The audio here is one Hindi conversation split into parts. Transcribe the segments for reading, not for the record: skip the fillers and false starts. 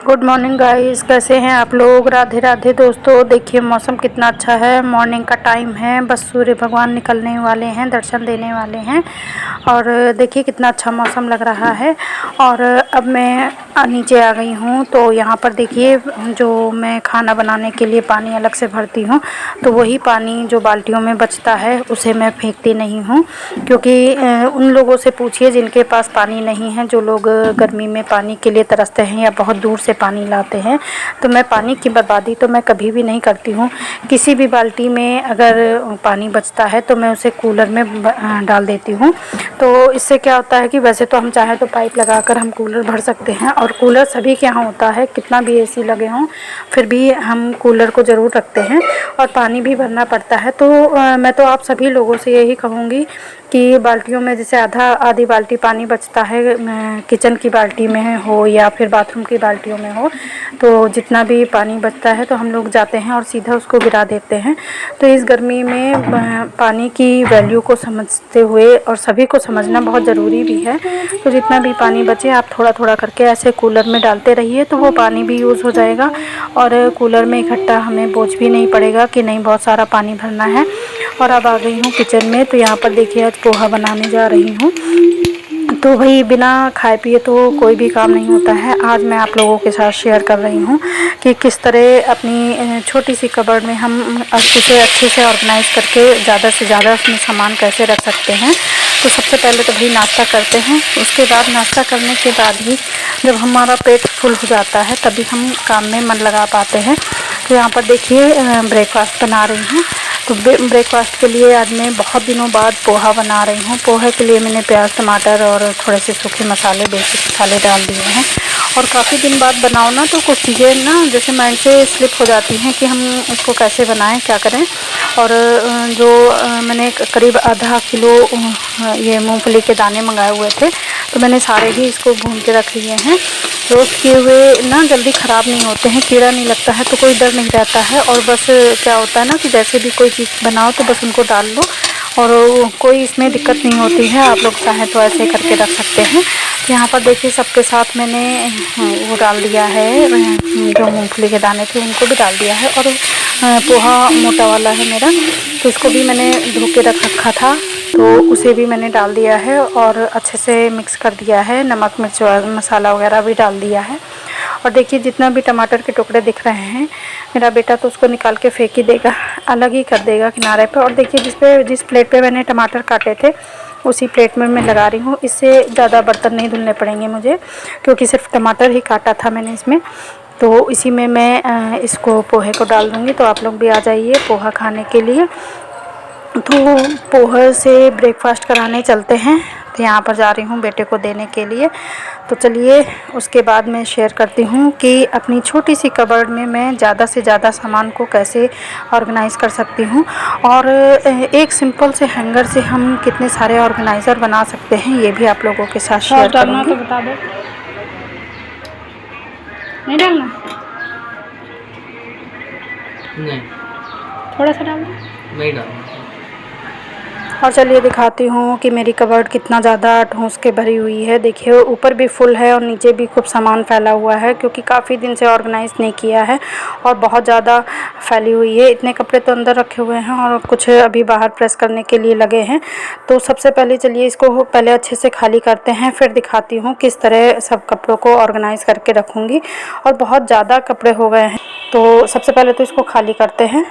गुड मॉर्निंग गाइस, कैसे हैं आप लोग। राधे राधे दोस्तों। देखिए मौसम कितना अच्छा है, मॉर्निंग का टाइम है, बस सूर्य भगवान निकलने वाले हैं, दर्शन देने वाले हैं। और देखिए कितना अच्छा मौसम लग रहा है। और अब मैं नीचे आ गई हूँ, तो यहाँ पर देखिए जो मैं खाना बनाने के लिए पानी अलग से भरती हूँ, तो वही पानी जो बाल्टियों में बचता है उसे मैं फेंकती नहीं हूँ, क्योंकि उन लोगों से पूछिए जिनके पास पानी नहीं है, जो लोग गर्मी में पानी के लिए तरसते हैं या बहुत दूर से पानी लाते हैं। तो मैं पानी की बर्बादी तो मैं कभी भी नहीं करती हूँ। किसी भी बाल्टी में अगर पानी बचता है तो मैं उसे कूलर में डाल देती हूँ। तो इससे क्या होता है कि वैसे तो हम चाहे तो पाइप लगाकर हम कूलर भर सकते हैं, और कूलर सभी के यहाँ होता है, कितना भी एसी लगे हों फिर भी हम कूलर को ज़रूर रखते हैं और पानी भी भरना पड़ता है। तो मैं तो आप सभी लोगों से यही कहूँगी कि बाल्टियों में जैसे आधी बाल्टी पानी बचता है, किचन की बाल्टी में हो या फिर बाथरूम की बाल्टियों में हो, तो जितना भी पानी बचता है तो हम लोग जाते हैं और सीधा उसको गिरा देते हैं। तो इस गर्मी में पानी की वैल्यू को समझते हुए, और सभी को समझना बहुत ज़रूरी भी है, तो जितना भी पानी बचे आप थोड़ा थोड़ा करके ऐसे कूलर में डालते रहिए, तो वो पानी भी यूज़ हो जाएगा और कूलर में इकट्ठा हमें बोझ भी नहीं पड़ेगा कि नहीं बहुत सारा पानी भरना है। और अब आ गई हूँ किचन में, तो यहाँ पर देखिए आज पोहा बनाने जा रही हूँ। तो भाई बिना खाए पिए तो कोई भी काम नहीं होता है। आज मैं आप लोगों के साथ शेयर कर रही हूँ कि किस तरह अपनी छोटी सी कबर्ड में हम इसे अच्छे से ऑर्गेनाइज़ करके ज़्यादा से ज़्यादा उसमें सामान कैसे रख सकते हैं। तो सबसे पहले तो भाई नाश्ता करते हैं, उसके बाद नाश्ता करने के बाद ही जब हमारा पेट फुल हो जाता है तभी हम काम में मन लगा पाते हैं। तो यहाँ पर देखिए ब्रेकफास्ट बना रही हूँ। तो ब्रेकफास्ट के लिए आज मैं बहुत दिनों बाद पोहा बना रही हूँ। पोहे के लिए मैंने प्याज टमाटर और थोड़े से सूखे मसाले, बेसिक मसाले डाल दिए हैं। और काफ़ी दिन बाद बनाओ ना तो कुछ चीज़ें ना जैसे माइंड से स्लिप हो जाती हैं कि हम इसको कैसे बनाएं, क्या करें। और जो मैंने करीब आधा किलो ये मूंगफली के दाने मंगाए हुए थे, तो मैंने सारे ही इसको भून के रख लिए हैं। रोस्ट किए हुए ना जल्दी ख़राब नहीं होते हैं, कीड़ा नहीं लगता है, तो कोई डर नहीं रहता है। और बस क्या होता है ना कि जैसे भी कोई चीज़ बनाओ तो बस उनको डाल लो और कोई इसमें दिक्कत नहीं होती है। आप लोग चाहें तो ऐसे करके रख सकते हैं। तो यहाँ पर देखिए सबके साथ मैंने वो डाल दिया है, जो मूंगफली के दाने थे उनको भी डाल दिया है। और पोहा मोटा वाला है मेरा, तो इसको भी मैंने धो के रख रखा था, तो उसे भी मैंने डाल दिया है और अच्छे से मिक्स कर दिया है। नमक मिर्च मसाला वगैरह भी डाल दिया है। और देखिए जितना भी टमाटर के टुकड़े दिख रहे हैं, मेरा बेटा तो उसको निकाल के फेंक ही देगा, अलग ही कर देगा किनारे पे। और देखिए जिस प्लेट पे मैंने टमाटर काटे थे उसी प्लेट में मैं लगा रही हूँ। इससे ज़्यादा बर्तन नहीं धुलने पड़ेंगे मुझे, क्योंकि सिर्फ टमाटर ही काटा था मैंने इसमें। तो इसी में मैं इसको पोहे को डाल दूँगी। तो आप लोग भी आ जाइए पोहा खाने के लिए। तो पोहे से ब्रेकफास्ट कराने चलते हैं। तो यहाँ पर जा रही हूँ बेटे को देने के लिए। तो चलिए उसके बाद मैं शेयर करती हूँ कि अपनी छोटी सी कबर्ड में मैं ज़्यादा से ज़्यादा सामान को कैसे ऑर्गेनाइज़ कर सकती हूँ, और एक सिंपल से हैंगर से हम कितने सारे ऑर्गेनाइज़र बना सकते हैं, ये भी आप लोगों के साथ शेयर करूँगी। तो बता दो, नहीं डालना, नहीं थोड़ा सा डालना, नहीं डालना। और चलिए दिखाती हूँ कि मेरी कबर्ड कितना ज़्यादा ठूंस के भरी हुई है। देखिए ऊपर भी फुल है और नीचे भी खूब सामान फैला हुआ है, क्योंकि काफ़ी दिन से ऑर्गेनाइज़ नहीं किया है और बहुत ज़्यादा फैली हुई है। इतने कपड़े तो अंदर रखे हुए हैं और कुछ अभी बाहर प्रेस करने के लिए लगे हैं। तो सबसे पहले चलिए इसको पहले अच्छे से खाली करते हैं, फिर दिखाती हूँ किस तरह सब कपड़ों को ऑर्गेनाइज़ करके रखूँगी। और बहुत ज़्यादा कपड़े हो गए हैं, तो सबसे पहले तो इसको खाली करते हैं।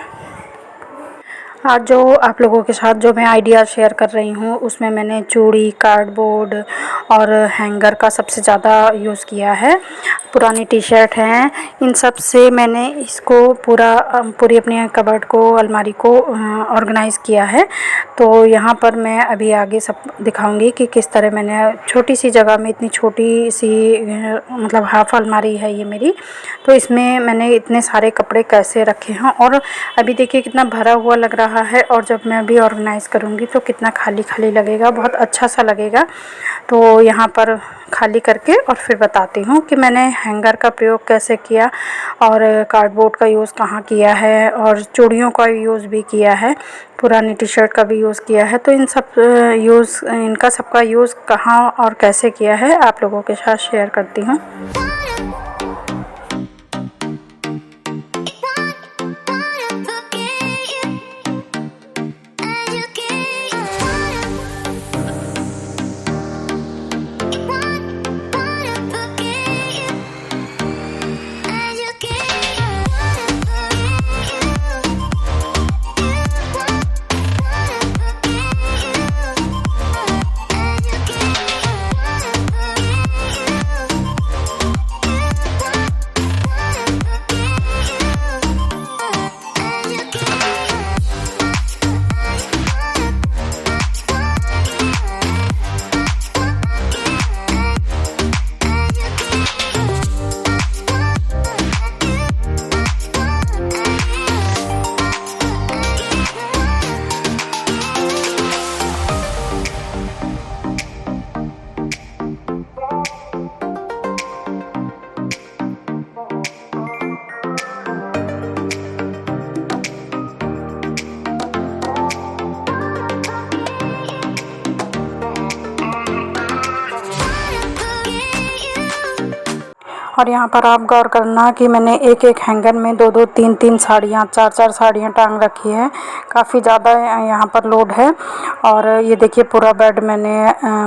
आज जो आप लोगों के साथ जो मैं आइडिया शेयर कर रही हूँ उसमें मैंने चूड़ी, कार्डबोर्ड और हैंगर का सबसे ज़्यादा यूज़ किया है। पुरानी टी शर्ट हैं, इन सब से मैंने इसको पूरी अपनी कबर्ड को, अलमारी को ऑर्गेनाइज़ किया है। तो यहाँ पर मैं अभी आगे सब दिखाऊंगी कि किस तरह मैंने छोटी सी जगह में इतनी छोटी सी मतलब हाफ अलमारी है ये मेरी, तो इसमें मैंने इतने सारे कपड़े कैसे रखे हैं। और अभी देखिए कितना भरा हुआ लग रहा है, और जब मैं अभी ऑर्गेनाइज़ करूँगी तो कितना खाली खाली लगेगा, बहुत अच्छा सा लगेगा। तो यहाँ पर खाली करके और फिर बताती हूँ कि मैंने हैंगर का प्रयोग कैसे किया और कार्डबोर्ड का यूज़ कहाँ किया है और चूड़ियों का यूज़ भी किया है, पुरानी टी शर्ट का भी यूज़ किया है। तो इनका सबका यूज़ कहाँ और कैसे किया है आप लोगों के साथ शेयर करती हूँ। और यहाँ पर आप गौर करना कि मैंने एक एक हैंगर में दो दो तीन तीन साड़ियाँ चार चार साड़ियाँ टांग रखी है। काफ़ी ज़्यादा यहाँ पर लोड है। और ये देखिए पूरा बेड मैंने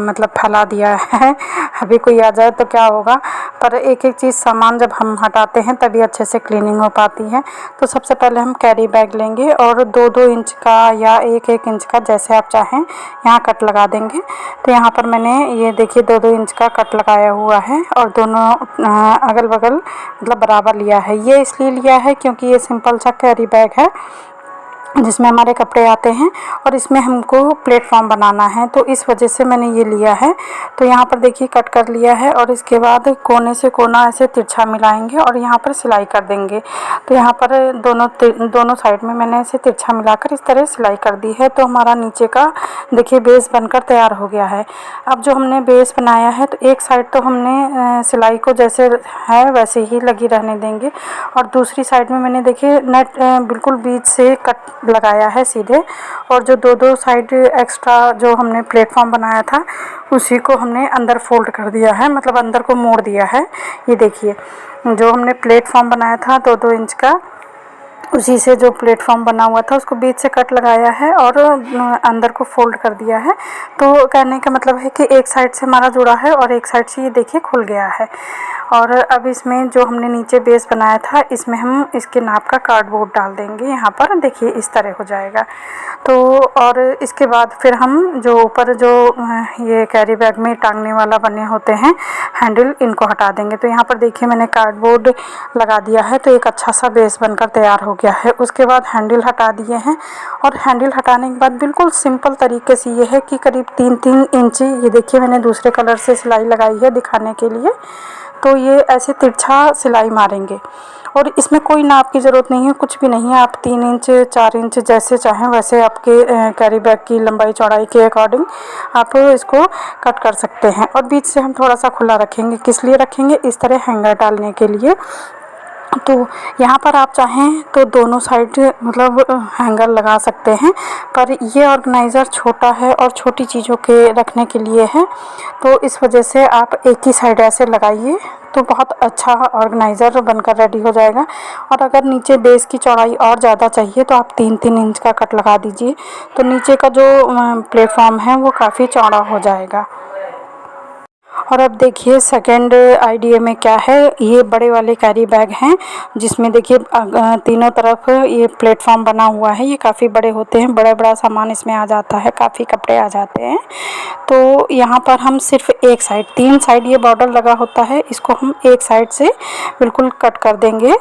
मतलब फैला दिया है। अभी कोई आ जाए तो क्या होगा, पर एक एक चीज़ सामान जब हम हटाते हैं तभी अच्छे से क्लीनिंग हो पाती है। तो सबसे पहले हम कैरी बैग लेंगे और 2-2 इंच का या 1-1 इंच का, जैसे आप चाहें, यहाँ कट लगा देंगे। तो यहाँ पर मैंने ये देखिए 2-2 इंच का कट लगाया हुआ है और दोनों अगल बगल मतलब बराबर लिया है। ये इसलिए लिया है क्योंकि ये सिंपल सा कैरी बैग है जिसमें हमारे कपड़े आते हैं और इसमें हमको प्लेटफॉर्म बनाना है, तो इस वजह से मैंने ये लिया है। तो यहाँ पर देखिए कट कर लिया है और इसके बाद कोने से कोना ऐसे तिरछा मिलाएंगे और यहाँ पर सिलाई कर देंगे। तो यहाँ पर दोनों साइड में मैंने ऐसे तिरछा मिलाकर इस तरह सिलाई कर दी है। तो हमारा नीचे का देखिए बेस बनकर तैयार हो गया है। अब जो हमने बेस बनाया है तो एक साइड तो हमने सिलाई को जैसे है वैसे ही लगी रहने देंगे और दूसरी साइड में मैंने देखिए नेट बिल्कुल बीच से कट लगाया है सीधे। और जो दो साइड एक्स्ट्रा जो हमने प्लेटफॉर्म बनाया था उसी को हमने अंदर फोल्ड कर दिया है, मतलब अंदर को मोड़ दिया है। ये देखिए जो हमने प्लेटफॉर्म बनाया था 2-2 इंच का, उसी से जो प्लेटफॉर्म बना हुआ था उसको बीच से कट लगाया है और अंदर को फोल्ड कर दिया है। तो कहने का मतलब है कि एक साइड से हमारा जुड़ा है और एक साइड से ये देखिए खुल गया है। और अब इसमें जो हमने नीचे बेस बनाया था इसमें हम इसके नाप का कार्डबोर्ड डाल देंगे। यहाँ पर देखिए इस तरह हो जाएगा। तो और इसके बाद फिर हम जो ऊपर जो ये कैरी बैग में टांगने वाला बने होते हैं हैंडल, इनको हटा देंगे। तो यहाँ पर देखिए मैंने कार्डबोर्ड लगा दिया है तो एक अच्छा सा बेस बनकर तैयार हो गया है। उसके बाद हैंडल हटा दिए हैं और हैंडल हटाने के बाद बिल्कुल सिंपल तरीके से ये है कि करीब 3-3 इंच, ये देखिए मैंने दूसरे कलर से सिलाई लगाई है दिखाने के लिए। तो ये ऐसे तिरछा सिलाई मारेंगे और इसमें कोई नाप की ज़रूरत नहीं है, कुछ भी नहीं है। आप 3 इंच 4 इंच जैसे चाहें वैसे आपके कैरी बैग की लंबाई चौड़ाई के अकॉर्डिंग आप इसको कट कर सकते हैं। और बीच से हम थोड़ा सा खुला रखेंगे, किस लिए रखेंगे, इस तरह हैंगर डालने के लिए। तो यहाँ पर आप चाहें तो दोनों साइड मतलब हैंगर लगा सकते हैं, पर ये ऑर्गेनाइज़र छोटा है और छोटी चीज़ों के रखने के लिए है, तो इस वजह से आप एक ही साइड ऐसे लगाइए तो बहुत अच्छा ऑर्गेनाइज़र बनकर रेडी हो जाएगा। और अगर नीचे बेस की चौड़ाई और ज़्यादा चाहिए तो आप 3-3 इंच का कट लगा दीजिए, तो नीचे का जो प्लेटफॉर्म है वो काफ़ी चौड़ा हो जाएगा। और अब देखिए सेकंड आइडिया में क्या है, ये बड़े वाले कैरी बैग हैं जिसमें देखिए तीनों तरफ ये प्लेटफॉर्म बना हुआ है। ये काफ़ी बड़े होते हैं, बड़ा बड़ा सामान इसमें आ जाता है, काफ़ी कपड़े आ जाते हैं। तो यहाँ पर हम सिर्फ एक साइड, 3 साइड ये बॉर्डर लगा होता है, इसको हम एक साइड से बिल्कुल कट कर देंगे,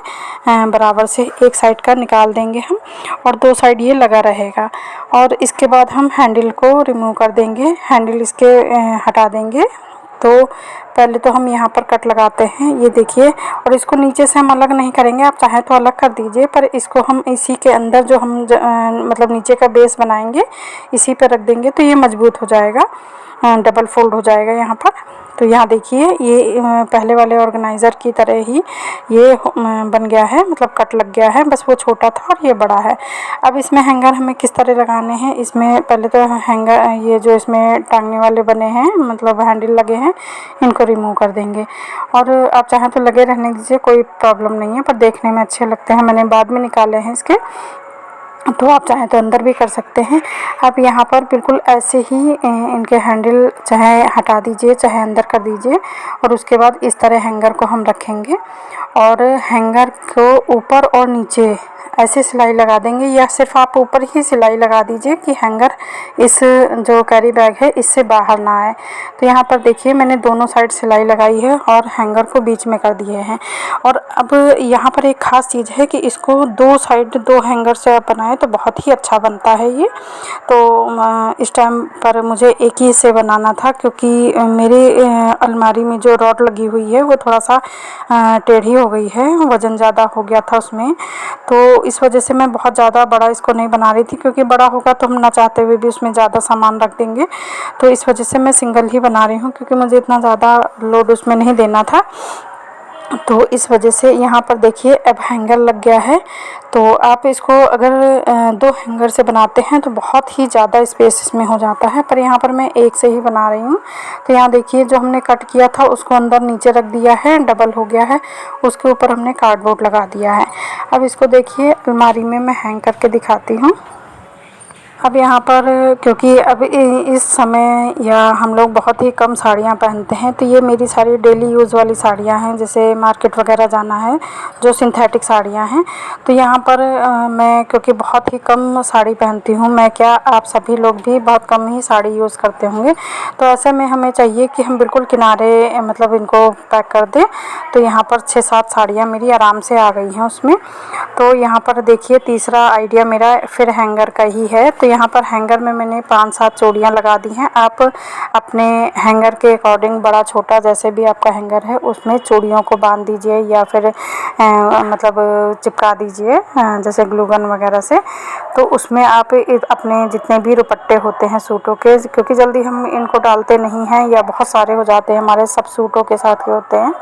बराबर से एक साइड का निकाल देंगे हम और 2 साइड ये लगा रहेगा। और इसके बाद हम हैंडल को रिमूव कर देंगे, हैंडल इसके हटा देंगे। तो पहले तो हम यहाँ पर कट लगाते हैं, ये देखिए, और इसको नीचे से हम अलग नहीं करेंगे, आप चाहें तो अलग कर दीजिए, पर इसको हम इसी के अंदर जो हम मतलब नीचे का बेस बनाएंगे इसी पर रख देंगे तो ये मजबूत हो जाएगा, डबल फोल्ड हो जाएगा यहाँ पर। तो यहाँ देखिए ये पहले वाले ऑर्गेनाइज़र की तरह ही ये बन गया है, मतलब कट लग गया है, बस वो छोटा था और ये बड़ा है। अब इसमें हैंगर हमें किस तरह लगाने हैं, इसमें पहले तो हैंगर ये जो इसमें टांगने वाले बने हैं मतलब हैंडल लगे हैं इनको रिमूव कर देंगे। और आप चाहें तो लगे रहने दीजिए, कोई प्रॉब्लम नहीं है, पर देखने में अच्छे लगते हैं, मैंने बाद में निकाले हैं इसके, तो आप चाहें तो अंदर भी कर सकते हैं। अब यहाँ पर बिल्कुल ऐसे ही इनके हैंडल चाहे हटा दीजिए चाहे अंदर कर दीजिए और उसके बाद इस तरह हैंगर को हम रखेंगे और हैंगर को ऊपर और नीचे ऐसे सिलाई लगा देंगे, या सिर्फ आप ऊपर ही सिलाई लगा दीजिए कि हैंगर इस जो कैरी बैग है इससे बाहर ना आए। तो यहाँ पर देखिए मैंने दोनों साइड सिलाई लगाई है और हैंगर को बीच में कर दिए हैं। और अब यहाँ पर एक ख़ास चीज़ है कि इसको 2 साइड 2 हैंगर से आप बनाएं तो बहुत ही अच्छा बनता है ये। तो इस टाइम पर मुझे एक ही से बनाना था क्योंकि मेरी अलमारी में जो रॉड लगी हुई है वो थोड़ा सा टेढ़ी हो गई है, वज़न ज़्यादा हो गया था उसमें, तो इस वजह से मैं बहुत ज़्यादा बड़ा इसको नहीं बना रही थी क्योंकि बड़ा होगा तो हम ना चाहते हुए भी उसमें ज़्यादा सामान रख देंगे। तो इस वजह से मैं सिंगल ही बना रही हूँ क्योंकि मुझे इतना ज़्यादा लोड उसमें नहीं देना था। तो इस वजह से यहाँ पर देखिए अब हैंगर लग गया है। तो आप इसको अगर 2 हैंगर से बनाते हैं तो बहुत ही ज़्यादा स्पेस इसमें हो जाता है, पर यहाँ पर मैं एक से ही बना रही हूँ। तो यहाँ देखिए जो हमने कट किया था उसको अंदर नीचे रख दिया है, डबल हो गया है, उसके ऊपर हमने कार्डबोर्ड लगा दिया है। अब इसको देखिए अलमारी में मैं हैंग करके दिखाती हूँ। अब यहाँ पर क्योंकि अब इस समय या हम लोग बहुत ही कम साड़ियाँ पहनते हैं, तो ये मेरी सारी डेली यूज़ वाली साड़ियाँ हैं, जैसे मार्केट वगैरह जाना है जो सिंथेटिक साड़ियाँ हैं। तो यहाँ पर मैं क्योंकि बहुत ही कम साड़ी पहनती हूँ, मैं क्या आप सभी लोग भी बहुत कम ही साड़ी यूज़ करते होंगे, तो ऐसे में हमें चाहिए कि हम बिल्कुल किनारे मतलब इनको पैक कर दें। तो यहाँ पर 6-7 साड़ियाँ मेरी आराम से आ गई हैं उसमें। तो यहाँ पर देखिए तीसरा आइडिया मेरा फिर हैंगर का ही है। तो यहाँ पर हैंगर में मैंने 5-7 चूड़ियाँ लगा दी हैं। आप अपने हैंगर के अकॉर्डिंग बड़ा छोटा जैसे भी आपका हैंगर है उसमें चूड़ियों को बांध दीजिए या फिर मतलब चिपका दीजिए जैसे ग्लू गन वगैरह से। तो उसमें आप अपने जितने भी दुपट्टे होते हैं सूटों के, क्योंकि जल्दी हम इनको डालते नहीं हैं या बहुत सारे हो जाते हैं हमारे सब सूटों के साथ के होते हैं,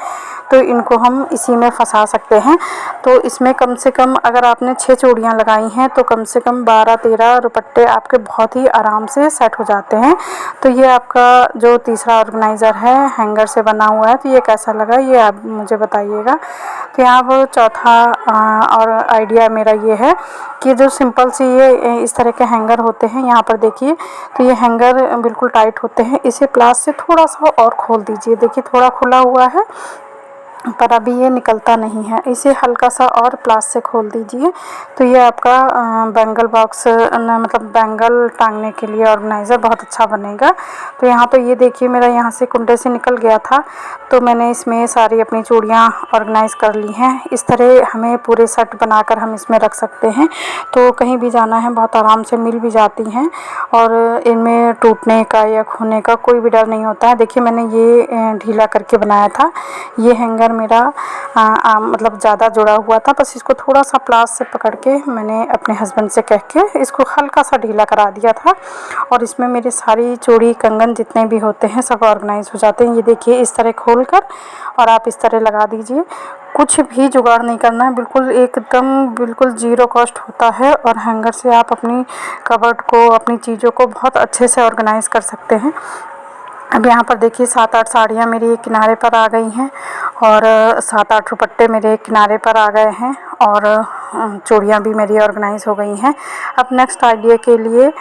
तो इनको हम इसी में फंसा सकते हैं। तो इसमें कम से कम अगर आपने 6 चूड़ियाँ लगाई हैं तो कम से कम 12-13 दुपट्टे आपके बहुत ही आराम से सेट हो जाते हैं। तो ये आपका जो तीसरा ऑर्गेनाइज़र है हैंगर से बना हुआ है, तो ये कैसा लगा ये आप मुझे बताइएगा। तो यहाँ पर चौथा और आइडिया मेरा ये है कि जो सिंपल सी ये इस तरह के हैंगर होते हैं, यहाँ पर देखिए तो ये हैंगर बिल्कुल टाइट होते हैं, इसे प्लास से थोड़ा सा और खोल दीजिए। देखिए थोड़ा खुला हुआ है पर अभी ये निकलता नहीं है, इसे हल्का सा और प्लास से खोल दीजिए। तो ये आपका बैंगल बॉक्स मतलब बैंगल टांगने के लिए ऑर्गेनाइज़र बहुत अच्छा बनेगा। तो यहाँ तो ये देखिए मेरा यहाँ से कुंडे से निकल गया था, तो मैंने इसमें सारी अपनी चूड़ियाँ ऑर्गेनाइज़ कर ली हैं। इस तरह हमें पूरे सेट बनाकर हम इसमें रख सकते हैं, तो कहीं भी जाना है बहुत आराम से मिल भी जाती हैं और इनमें टूटने का या खोने का कोई भी डर नहीं होता है। देखिए मैंने ये ढीला करके बनाया था, ये हैंगर मेरा मतलब ज़्यादा जुड़ा हुआ था, बस इसको थोड़ा सा प्लास से पकड़ के मैंने अपने हस्बैंड से कह के इसको हल्का सा ढीला करा दिया था और इसमें मेरी सारी चूड़ी कंगन जितने भी होते हैं सब ऑर्गेनाइज हो जाते हैं। ये देखिए इस तरह खोल कर और आप इस तरह लगा दीजिए, कुछ भी जुगाड़ नहीं करना है, बिल्कुल एकदम बिल्कुल ज़ीरो कॉस्ट होता है और हैंगर से आप अपनी कबर्ड को अपनी चीज़ों को बहुत अच्छे से ऑर्गेनाइज़ कर सकते हैं। अब यहाँ पर देखिए 7-8 साड़ियाँ मेरी एक किनारे पर आ गई हैं और 7-8 दुपट्टे मेरे एक किनारे पर आ गए हैं और चूड़ियाँ भी मेरी ऑर्गेनाइज हो गई हैं। अब नेक्स्ट आइडिया के लिए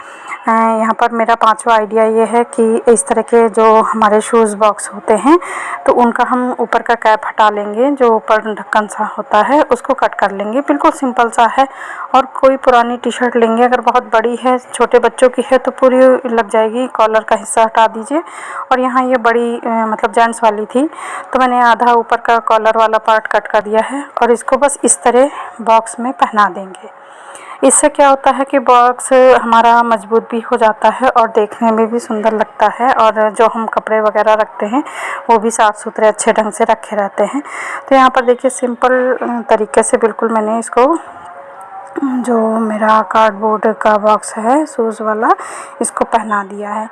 यहाँ पर मेरा 5वां आइडिया ये है कि इस तरह के जो हमारे शूज़ बॉक्स होते हैं तो उनका हम ऊपर का कैप हटा लेंगे, जो ऊपर ढक्कन सा होता है उसको कट कर लेंगे, बिल्कुल सिंपल सा है। और कोई पुरानी टी शर्ट लेंगे, अगर बहुत बड़ी है छोटे बच्चों की है तो पूरी लग जाएगी, कॉलर का हिस्सा हटा दीजिए। और यहाँ ये बड़ी मतलब जेंट्स वाली थी तो मैंने आधा ऊपर का कॉलर वाला पार्ट कट कर दिया है और इसको बस इस तरह बॉक्स में पहना देंगे। इससे क्या होता है कि बॉक्स हमारा मजबूत भी हो जाता है और देखने में भी सुंदर लगता है और जो हम कपड़े वगैरह रखते हैं वो भी साफ़ सुथरे अच्छे ढंग से रखे रहते हैं। तो यहाँ पर देखिए सिंपल तरीके से बिल्कुल मैंने इसको जो मेरा कार्डबोर्ड का बॉक्स है शूज़ वाला इसको पहना दिया है।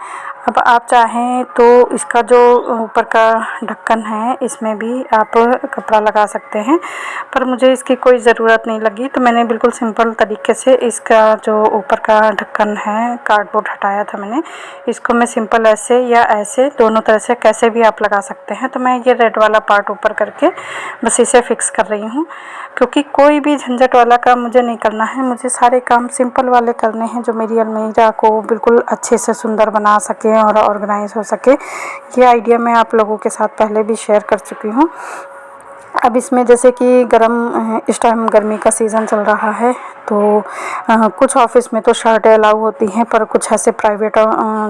अब आप चाहें तो इसका जो ऊपर का ढक्कन है इसमें भी आप कपड़ा लगा सकते हैं, पर मुझे इसकी कोई ज़रूरत नहीं लगी तो मैंने बिल्कुल सिंपल तरीके से इसका जो ऊपर का ढक्कन है कार्डबोर्ड हटाया था मैंने, इसको मैं सिंपल ऐसे या ऐसे दोनों तरह से कैसे भी आप लगा सकते हैं। तो मैं ये रेड वाला पार्ट ऊपर करके बस इसे फिक्स कर रही हूँ, क्योंकि कोई भी झंझट वाला काम मुझे नहीं करना है, मुझे सारे काम सिंपल वाले करने हैं जो मेरी अलमीरा को बिल्कुल अच्छे से सुंदर बना सके और ऑर्गेनाइज हो सके। ये आइडिया मैं आप लोगों के साथ पहले भी शेयर कर चुकी हूँ। अब इसमें जैसे कि इस टाइम गर्मी का सीज़न चल रहा है तो कुछ ऑफिस में तो शर्टें अलाउ होती हैं, पर कुछ ऐसे प्राइवेट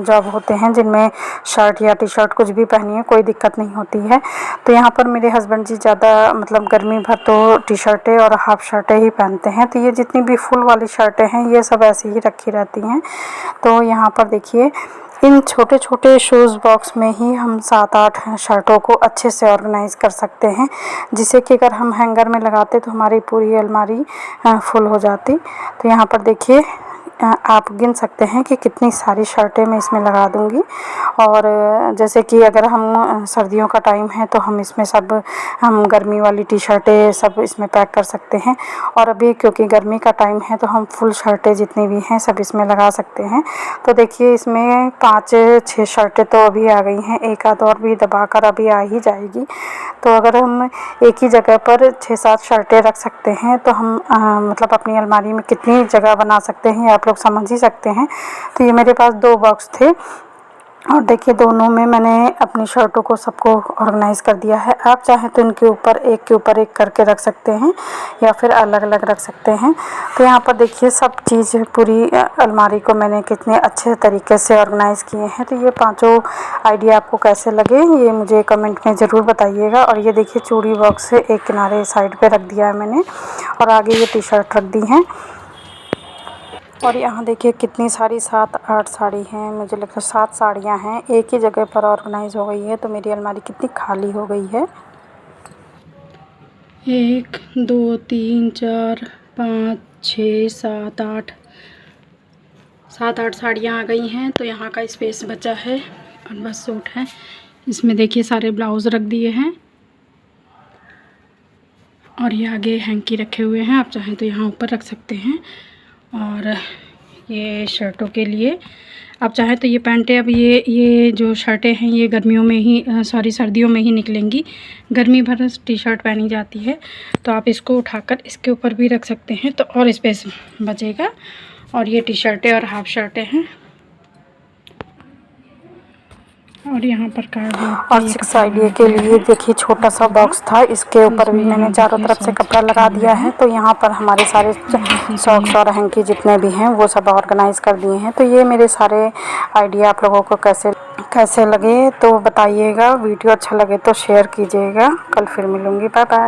जॉब होते हैं जिनमें शर्ट या टी शर्ट कुछ भी पहनिए कोई दिक्कत नहीं होती है। तो यहाँ पर मेरे हस्बैंड जी ज़्यादा मतलब गर्मी भर तो टी शर्टें और हाफ शर्टें ही पहनते हैं, तो ये जितनी भी फुल वाली शर्टें हैं ये सब ऐसी ही रखी रहती हैं। तो यहाँ पर देखिए इन छोटे छोटे शूज़ बॉक्स में ही हम 7-8 शर्टों को अच्छे से ऑर्गेनाइज़ कर सकते हैं, जिससे कि अगर हम हैंगर में लगाते तो हमारी पूरी अलमारी फुल हो जाती। तो यहाँ पर देखिए आप गिन सकते हैं कि कितनी सारी शर्टें मैं इसमें लगा दूँगी। और जैसे कि अगर हम सर्दियों का टाइम है तो हम इसमें सब हम गर्मी वाली टी शर्टें सब इसमें पैक कर सकते हैं। और अभी क्योंकि गर्मी का टाइम है तो हम फुल शर्टें जितनी भी हैं सब इसमें लगा सकते हैं। तो देखिए इसमें 5-6 शर्टें तो अभी आ गई हैं, एक आध और भी दबाकर अभी आ ही जाएगी। तो अगर हम एक ही जगह पर 6-7 शर्टें रख सकते हैं तो हम मतलब अपनी अलमारी में कितनी जगह बना सकते हैं आप लोग समझ ही सकते हैं। तो ये मेरे पास 2 बॉक्स थे और देखिए दोनों में मैंने अपनी शर्टों को सबको ऑर्गेनाइज़ कर दिया है। आप चाहें तो इनके ऊपर एक के ऊपर एक करके रख सकते हैं या फिर अलग अलग रख सकते हैं। तो यहाँ पर देखिए सब चीज़ पूरी अलमारी को मैंने कितने अच्छे तरीके से ऑर्गेनाइज़ किए हैं। तो ये पांचों आइडिया आपको कैसे लगे ये मुझे कमेंट में ज़रूर बताइएगा। और ये देखिए चूड़ी बॉक्स से एक किनारे साइड पर रख दिया है मैंने और आगे ये टी शर्ट रख दी हैं। और यहाँ देखिए कितनी सारी 7-8 साड़ी हैं, मुझे लगता है 7 साड़ियाँ हैं एक ही जगह पर ऑर्गेनाइज़ हो गई है। तो मेरी अलमारी कितनी खाली हो गई है। 1 2 3 4 5 6 7 8 7-8 साड़ियाँ आ गई हैं। तो यहाँ का स्पेस बचा है और बस सूट है। इसमें देखिए सारे ब्लाउज़ रख दिए हैं और ये आगे हैंकी रखे हुए हैं, आप चाहें तो यहाँ ऊपर रख सकते हैं। और ये शर्टों के लिए आप चाहें तो ये पैंटें अब ये जो शर्टें हैं ये गर्मियों में ही सर्दियों में ही निकलेंगी, गर्मी भर टी शर्ट पहनी जाती है। तो आप इसको उठाकर इसके ऊपर भी रख सकते हैं तो और स्पेस बचेगा। और ये टी शर्टें और हाफ शर्टें हैं और यहाँ पर कार्डबोर्ड और 6 आइडिया के लिए देखिए छोटा सा बॉक्स था, इसके ऊपर भी मैंने चारों तरफ से कपड़ा लगा दिया है। तो यहाँ पर हमारे सारे सॉक्स और हैंकी जितने भी हैं वो सब ऑर्गेनाइज़ कर दिए हैं। तो ये मेरे सारे आइडिया आप लोगों को कैसे लगे तो बताइएगा। वीडियो अच्छा लगे तो शेयर कीजिएगा। कल फिर मिलूँगी, बाय बाय।